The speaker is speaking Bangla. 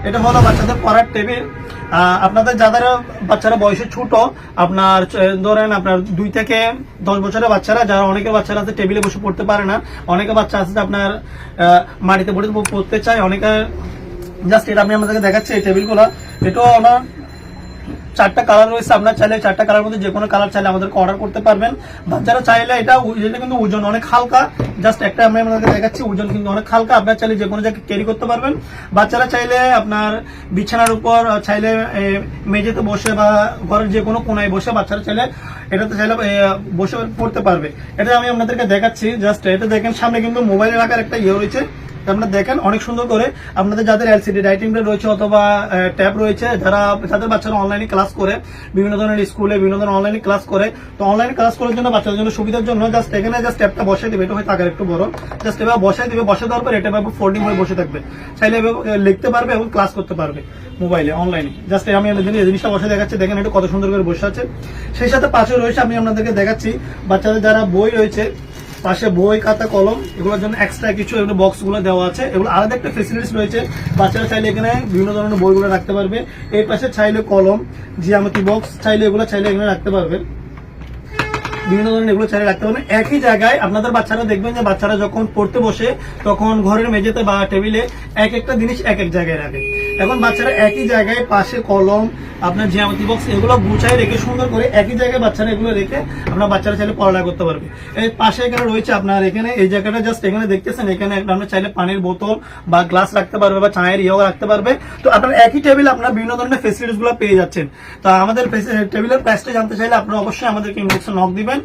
এটা হলো বাচ্চাদের পড়ার টেবিল। আপনাদের যাদের বাচ্চারা বয়সে ছোট, আপনার ধরেন আপনার 2 থেকে 10 বছরের বাচ্চারা, যারা অনেকে বাচ্চারা আছে টেবিলে বসে পড়তে পারে না, অনেকে বাচ্চা আছে আপনার মাটিতে পড়তে চায়, অনেকে জাস্ট এটা আমি আপনাদেরকে দেখাচ্ছি এই টেবিলগুলো। এটাও আমার 4টা কালার রয়েছে, আপনার চাইলে 4টা কালার মধ্যে যে কোনো কালার চাইলে আমাদেরকে অর্ডার করতে পারবেন। বাচ্চারা চাইলে এটা কিন্তু ওজন অনেক হালকা, জাস্ট একটা আমি আপনাদেরকে দেখাচ্ছি, ওজন কিন্তু অনেক হালকা, আপনার চাইলে যে কোনো জায়গায় ক্যারি করতে পারবেন। বাচ্চারা চাইলে আপনার বিছানার উপর, চাইলে মেঝেতে বসে বা ঘরের যে কোনো কোনায় বসে বাচ্চারা চাইলে এটাতে চাইলে বসে পড়তে পারবে। এটা আমি আপনাদেরকে দেখাচ্ছি, জাস্ট এটা দেখেন সামনে কিন্তু মোবাইলে রাখার একটা রয়েছে, আপনারা দেখেন অনেক সুন্দর করে। আপনাদের যাদের এলসিডি রাইটিং প্যাড রয়েছে অথবা ট্যাব রয়েছে, যাদের বাচ্চারা অনলাইনে ক্লাস করে, বিভিন্ন ধরনের স্কুলে বিভিন্ন ধরনের অনলাইনে ক্লাস করে, তো অনলাইনে ক্লাস করার জন্য বাচ্চাদের জন্য সুবিধার জন্য জাস্ট এখানে জাস্ট ট্যাবটা বসে দিবে, এটা হয়তো আগে একটু বড়, জাস্ট এভাবে বসে দিবে, বসে দেওয়ার পর এটা এভাবে ফোল্ডিং হয়ে বসে থাকবে, চাইলে এভাবে লিখতে পারবে এবং ক্লাস করতে পারবে মোবাইলে অনলাইনে। জাস্ট আমি আপনাদের এই জিনিসটা বসে দেখাচ্ছি, দেখেন এটা কত সুন্দর করে বসে আছে। সেই সাথে পাশে রয়েছে, আমি আপনাদেরকে দেখাচ্ছি বাচ্চাদের যারা বই রয়েছে, পাশে বই খাতা কলম এগুলোর জন্য এক্সট্রা কিছু এগুলো বক্স গুলো দেওয়া আছে, এগুলো আলাদা একটা ফেসিলিটিস রয়েছে। বাচ্চারা চাইলে এখানে বিভিন্ন ধরনের বইগুলো রাখতে পারবে। এই পাশে চাইলে কলম, জিওমেট্রি বক্স চাইলে এগুলো চাইলে এখানে রাখতে পারবে, বিভিন্ন ধরনের এগুলো চাইলে রাখতে পারবেন। একই জায়গায় আপনাদের বাচ্চারা দেখবেন যে বাচ্চারা যখন পড়তে বসে তখন ঘরের মেঝেতে বা টেবিলে একটা জিনিস এক জায়গায় রাখে। এখন বাচ্চারা একই জায়গায় পাশে কলম, আপনার জিওমেট্রি বক্স এগুলো গুছায় রেখে সুন্দর করে একই জায়গায় বাচ্চারা এগুলো রেখে আপনার বাচ্চারা চাইলে পড়ালেখা করতে পারবে। এই পাশে এখানে রয়েছে আপনার এখানে এই জায়গাটা জাস্ট এখানে দেখতেছেন, এখানে আপনার চাইলে পানির বোতল বা গ্লাস রাখতে পারবে বা চায়ের রাখতে পারবে। তো আপনার একই টেবিল আপনার বিভিন্ন ধরনের ফেসিলিটিস গুলো পেয়ে যাচ্ছেন। তো আমাদের টেবিলের প্রাইসটা জানতে চাইলে আপনারা অবশ্যই আমাদেরকে ইনবক্সে নক দিবেন।